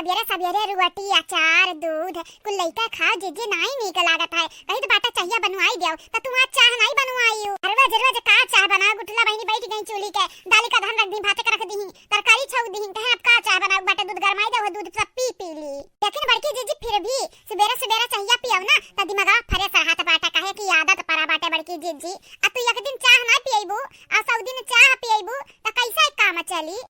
सवेरे सवेरे रोटी अचार दूध कुल लइका खाओ जे नहीं नीक लागत है। कहीं तो बाटा चाहिए बनवाई दियो त तू आज चाह नहीं बनवाई हो। रोज रोज का चाह बना गुठला बहिनी बैठ गई चूल्ही के दाली का धान रख दी भाते का रख दी तरकारी छौक दी कहे अब का चाह बना बाटा दूध गरमाई दे दूध सब पी ली। लेकिन बड़की जीजी फिर भी सवेरे सवेरे चाहिए पियो ना त दिमाग फरे सरहात बाटा कहे की आदत परा बाटे बड़की जीजी। आ तू एक दिन चाह ना पियबू आ सब दिन चाह पियबू त कैसे काम चली।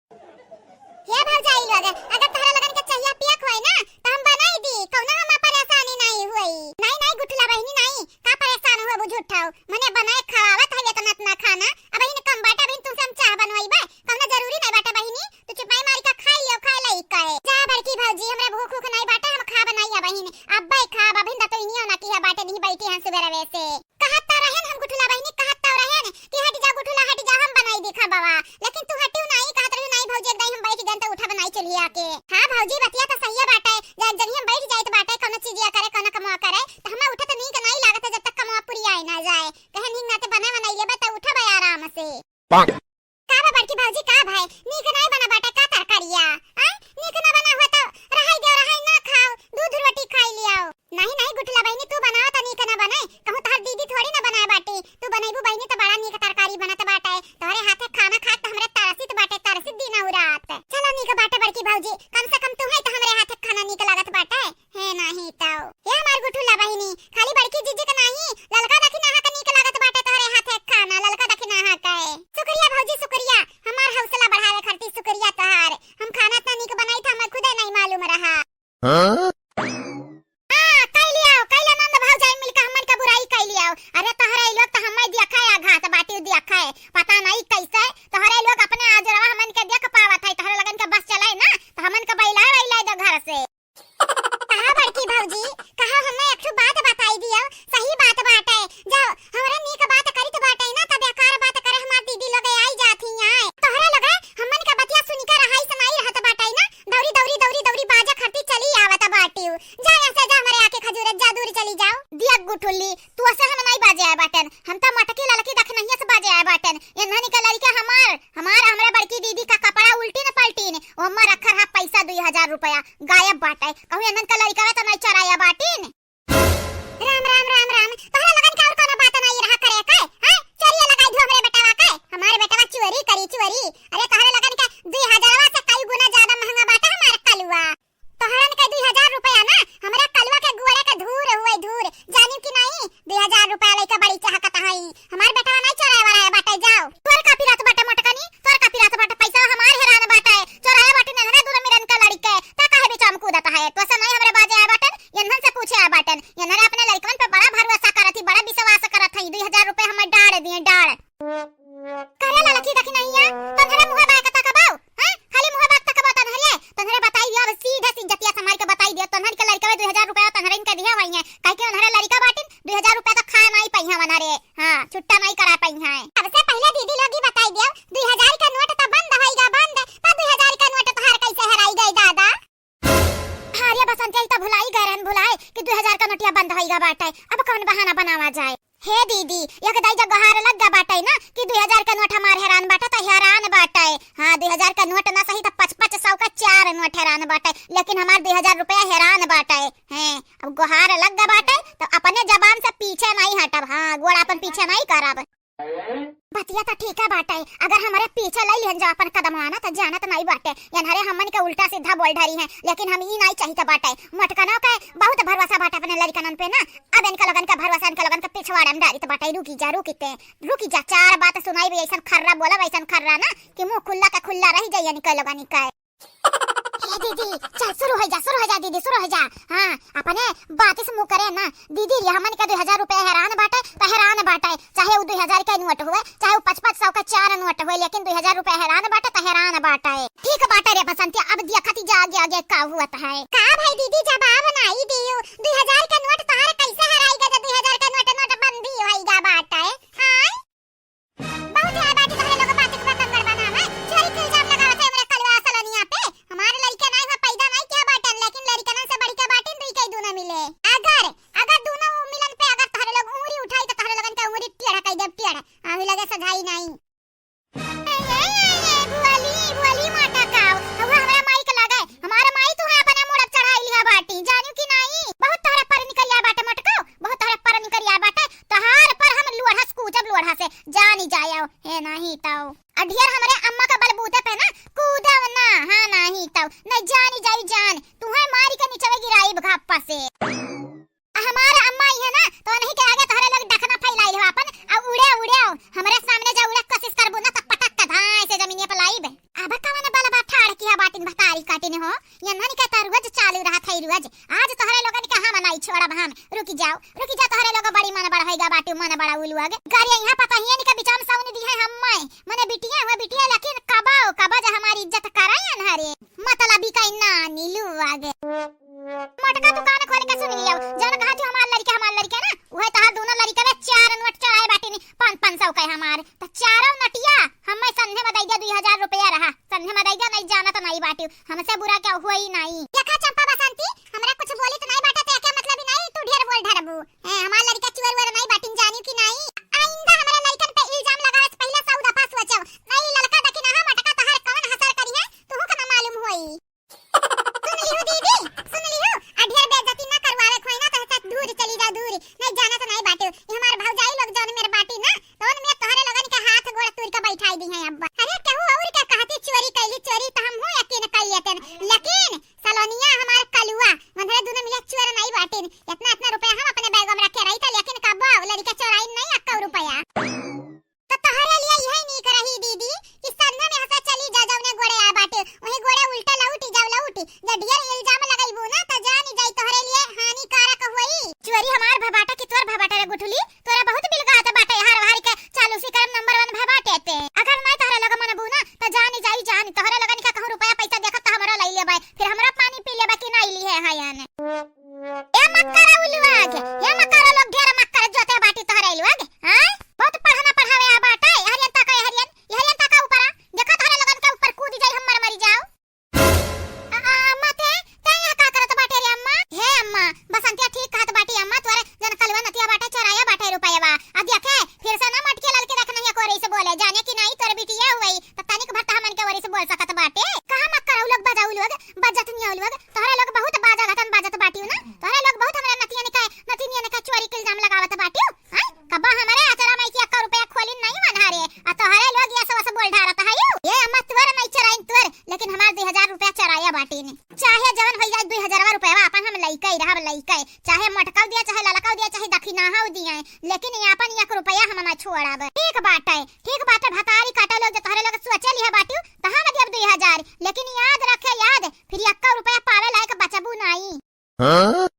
ये भौजाई लोग अगर तोहरा लगन के चाहिए पियक होय ना त हम बनाई दी कौनो हम परेशानी नहीं होई। नहीं नहीं गुठला बहिनी नहीं का परेशान हो झूठाओ मने बनाए खवावत है इतना इतना खाना अब बहिनी कम बाटा बहिनी तुमसे हम चाह बनवाईबे कौनो जरूरी नहीं बाटा बहिनी तू चुपाई मारी का खाई लियो खाए लई कहे जा बड़की भौजी हमरा भूख भूख नहीं बाटा हम खा बनाई बहिनी अब्बे खा बहिन तो इनियो ना की बाटे नहीं बैठी हैं सवेरे वैसे कहत त रहन हम गुठला बहिनी कहत त रहन कि हट जा गुठला हट जा हम बनाई दी खा बाबा लेकिन तू हटियो नहीं कहत रही नहीं भौजी एकदम हम बैठ गन त उठा बनाई चली आके। हां भौजी बतिया तो सही बाटे जब हम बैठ जाए तो बाटे कोनो चीज या करे कोनो कमा करे तो हमें उठत नहीं के नहीं लागत जब तक कमा पूरी आई ना जाए कहे नींद ना ते बना बनाई लेबे त उठबे आराम से। का बा बड़की भौजी का भाई नीक नहीं बना बाटे का तरकारिया आ नीक ना बना हो तो रहाई दे रहाई ना खाओ दूध रोटी खाई लियाओ। नहीं नहीं गुठला बहिनी तू बनाओ त नीक ना बनाए कहूं तोहर दीदी थोड़ी ना बनाए बाटे तू बनैबू बहिनी त बड़ा नीक तरकारी बनत बाटे तोहरे हाथे खाना खा त हमरे तरसित बाटे तरसित दिन और रात। चलो नीक बाटे बड़की भौजी कम से कम तू है त हमरे हाथे खाना नीक लागत बाटे है नहीं तो ये हमार गुठला बहिनी खाली बड़की जीजी के नहीं ललका दखी ना का नीक लागत बाटे तोहरे हाथे खाना ललका दखी ना का शुक्रिया भौजी शुक्रिया हमार हौसला बढ़ावे खातिर शुक्रिया तोहार हम खाना त नीक बनाई त हमें खुदे नहीं मालूम रहा। अरे तोहरे लोग तो हमें दिया खाए घास बाटी दिया खाए पता नहीं कैसे तोहरे लोग अपने आज रवा हमन के देख पावत है तोहरे लगन के बस चलाए ना तो हमन के बैला बैला दो घर से। कहा बड़की भौजी कहा हमें एक बात बताई दियो सही बात बाटे जो हमरे नीक बात करी तो बाटे ना त बेकार बात करे हमार दीदी लोग आई जाती आए तोहरे लगे हमन के बतिया सुन के रहाई सुनाई रहत बाटे ना दौरी दौरी दौरी दौरी बाजा खरती चली आवत बाटी जा ऐसे जा हमरे आके खजूर जा दूर चली जाओ दिया गुठुल्ली तू ऐसे हम नहीं बाजे आए बाटन हम तो मटकी ललकी दख नहीं से बाजे आए बाटन इन्हां निकल लड़के हमार हमरा बड़की दीदी का कपड़ा उल्टी न पलटी ने ओमा रखर हा पैसा 2000 रुपया गायब बाटे कहू इन्हां का लड़का तो नहीं चराया बाटीन। राम राम राम राम तोहरा लगन का और कोनो बात नहीं रहा करे के हां चोरी लगाई दो हमरे बेटावा के हमारे बेटावा चोरी करी चोरी अरे तोहरा लगन का 2000 से कई गुना ज्यादा महंगा बाटा हमार कलवा तोहरन के 2000 रुपया ना हमरा कलवा के गुड़े के धूर हुए धूर जानी कि नहीं 2000 रुपया लेके बड़ी चाहत हई हमार बेटा नहीं चोराए वाला है बाटे जाओ तोर का पिरात बाटे मोटकनी तोर का पिरात बाटे पैसा हमार हेरान बाटे चोराए बाटे ने हरे दूर मिरन का लड़के ता काहे बेचम कूदत है तो से नहीं हमरे बाजे आए बाटन यनहन से पूछे आए बाटन यनहरे अपने लड़कन पे बड़ा भरोसा करत ही बड़ा विश्वास करत हई 2000 रुपया हम डाल दिए डाल करे ला लकी दखी नहीं है तोहरे मुंह बाय कता कबाऊ हां खाली मुंह बात तक बता धरिए तोहरे बताई दियो सीधा इज्जतिया समार के बताई दियो तोहर के लड़का 2000 रुपया तोहरे इनके दिया हुई है काहे के उन्हरे लड़का बाटिन 2000 रुपया तो खाए नहीं पई हवन रे हां छुट्टा नहीं करा पई है अब से पहले दीदी लोग ही बताई दियो 2000 का नोट तो बंद होईगा बंद त 2000 का नोट तोहर कैसे हराई गई दादा। हां रे बसंत तो भुलाई गरन भुलाए कि 2000 का नोटिया बंद होईगा बाटे अब कौन बहाना बनावा जाए। हे दीदी एक दाई जब गहार लग गा बाटे ना कि 2000 का नोट हमार हैरान बाटा तो हैरान बाटे हां 2000 का नोट ना सही तो 500 का 4 नोट हैरान बाटे लेकिन हमार 2000 रुपया हैरान बाटे हैं अब गहार लग गा बाटे तो अपने जबान से पीछे नहीं हटब हां गोड़ अपन पीछे नहीं करब बतिया तो ठीक है बाटे अगर हमारे पीछे लई लेन जा अपन कदम आना तो जानत नहीं बाटे यनहरे हमन के उल्टा सीधा बोल ढरी है लेकिन हम ई नहीं चाहिए बाटे मटकना के बहुत भरोसा बाटे अपने लड़कनन पे ना अब इनका लगन का भरोसा इनका लगन का पिछवाड़ा में डारी तो बाटे रुकी जा चार बात सुनाई भी ऐसा खर्रा बोला वैसा खर्रा ना कि मुंह खुल्ला का खुल्ला रह जाए निकल लगन का दीदी चल शुरू हो जा दीदी शुरू हो जा हां अपने बात से मुंह करे ना दीदी ये हमन का 2000 रुपया हैरान बाटे तो हैरान बाटे चाहे वो 2000 का नोट हुए चाहे वो 500 का 4 नोट हुए लेकिन 2000 रुपया हैरान बाटे तो हैरान बाटे ठीक बाटे रे बसंती अब दिया खती जा आगे का हुआ है का भाई दीदी जवाब नहीं दियो 2000 का नोट तार कैसे हराईगा जब 2000 का नोट बंदी होईगा बाटे हां बहुत है बाटी तोहरे लोग बात के बंगर बनावे चोरी के इल्जाम लगावत है हमरे कलवा असलनिया पे हमारे लड़के नहीं हुआ पैदा नहीं किया बाटन लेकिन लड़कनन से बढ़ के बाटिन दुई कई दूना मिले अगर दोनों मिलन पे अगर तोहरे लोग उंगली उठाई तो तोहरे लगन के उंगली टेढ़ा कई दे टेढ़ा आवी लगे सधाई नहीं बुआली माटा काव हवा हमरा माई के लगे हमारा माई तू है अपना नहीं ताऊ अढियर हमारे अम्मा का बलबूते पे ना कूदा ना हाँ नहीं ताऊ नहीं जानी जाई जान तुम्हें मारी के नीचे गिराई घाप्पा से हमारे अम्मा ही है ना तो नहीं के आगे तोहरे लोग डखना फैलाई हो अपन अब उड़े उड़े हमारे सामने जा उड़े कोशिश करबो ना तो पटक के धाय से जमीन पे लाइब अब कवन बाला बा ठाड़ किया बाटिन भतारी काटिने हो ये ननी का तार रोज चालू रहा थई रोज आज तोहरे लोगन के हां मनाई छोड़ा भाम रुकी जा तोहरे लोग बड़ी मन बढ़ाईगा बाटी मन बड़ा उलुआ गे गाड़ी यहां पता ही नहीं का बिचाम साउनी दी है हम्मै मने बिटिया लेकिन कबा जा हमारी इज्जत कराई अनहरे मतलबी का ना नीलू आगे मटका दुकान खोल के सुन लियो जन कहा जो हमार लड़का ना वह तहार दोनों लड़का में 4 नोट चढ़ाए बाटे नी 500 का हमार त चारों नटिया हम्मे संधे में दैया 2000 रुपया रहा संधे में दैया नहीं जाना तो नहीं बाटी हमसे बुरा क्या हुआ ही नहीं देखा चंपा बसंती हमरा कुछ बोली तो नहीं बाटा तो क्या मतलब ही नहीं तू ढेर बोल ढरबू है हमार लड़का चुवर वर नहीं बाटिन जानी कि नहीं आइंदा हमरा लड़कन पे इल्जाम लगावे से पहले सौदा पास सोचो नहीं लड़का देखी ना मटका तहार कौन हसर करी है तू का ना मालूम होई सुन लियो दीदी सुन लियो अढियर बेइज्जती ना करवावे खोई ना तो साथ दूर चली जा दूर नहीं जाना तो नहीं बाटे ये हमार भौजाई लोग जौन मेरे बाटी ना तो मैं तोहरे लगन के हाथ गोड़ तोड़ के बैठाई दी है अब्बा अरे कहू और क्या कहती चोरी कैली चोरी तो हम हो यकीन कइयतन लेकिन सलोनिया हमार कलुआ मनरे दोनों मिले चोर नहीं बाटे इतना रुपया हम अपने बैग में रखे रही था लेकिन कब्बा लड़का चोराई नहीं 1 रुपया तो तोहरे लिए यही नहीं करही दीदी कि सन्ना में हंसा चली जा जावने गोड़े आ बाटे वही गोड़े उल्टा लौटी जब ढेर इल्जाम लगाईबू ना तो जानी जाई तोहरे लिए हानिकारक होई चोरी हमार भबाटा की तोर भबाटा रे गुठुली तोरा बहुत बिलगात बाटे हर के चालू सी करम नंबर 1 भबाटे ते अगर मैं तोहरे लगा मनबू ना तो जानी जाई तोहरे लगन का कहूं रुपया पैसा देखत तो हमरा लई लेबे फिर हमरा पानी पी लेबे कि नहीं ली है हायान ए मक्करा उलवाग ये मक्करा लोग ढेर मक्करा जोते बाटी तोहरे लुआग हां बहुत पढ़ाना पढ़ावे आ बाटा हरियन तक ऊपर देखा तोहरे लगन के ऊपर कूद जाई हम मर जाओ अम्मा ते तैया का करत बाटे रे अम्मा हे अम्मा बसंतिया ठीक कहत बाटी अम्मा तोरे जन कलवा नतिया बाटे चराया बाटे रुपयावा अब देखे फिर से ना मटके ललके देख नहीं कोरी से बोले जाने की नहीं तोरे बिटिया हुई त तनिक भट्टा हमन के वरी से बोल सकत बाटे कहां मत कराउ लोग बजाउ लोग बजत नहीं आउ लोग तोरे लोग बहुत बाजा घटन बाजत बाटी ना तोरे लोग बहुत हमरा नतिया ने का चोरी के इल्जाम लगावत बाटी हां कबा हमारे आचरा में की 1 रुपया खोली नहीं मनहारे आ तोहरे लोग ये सब बोल ढारत है ये अम्मा तोर नहीं चराइन तोर लेकिन हमार 2000 रुपया चराया बाटी ने चाहे जवन होई जाए 2000 रुपया अपन हम लइका रहब लइका चाहे मटकाव दिया चाहे ललकाव दिया चाहे दखिना हो दिया लेकिन यापन 1 रुपया हम ना छोड़ब ठीक बाटे भतारी काटा लोग तोहरे लोग सोचे लिया बाटी त हम देब 2000 लेकिन याद रखे फिर 1 रुपया पावे लायक बचबू नहीं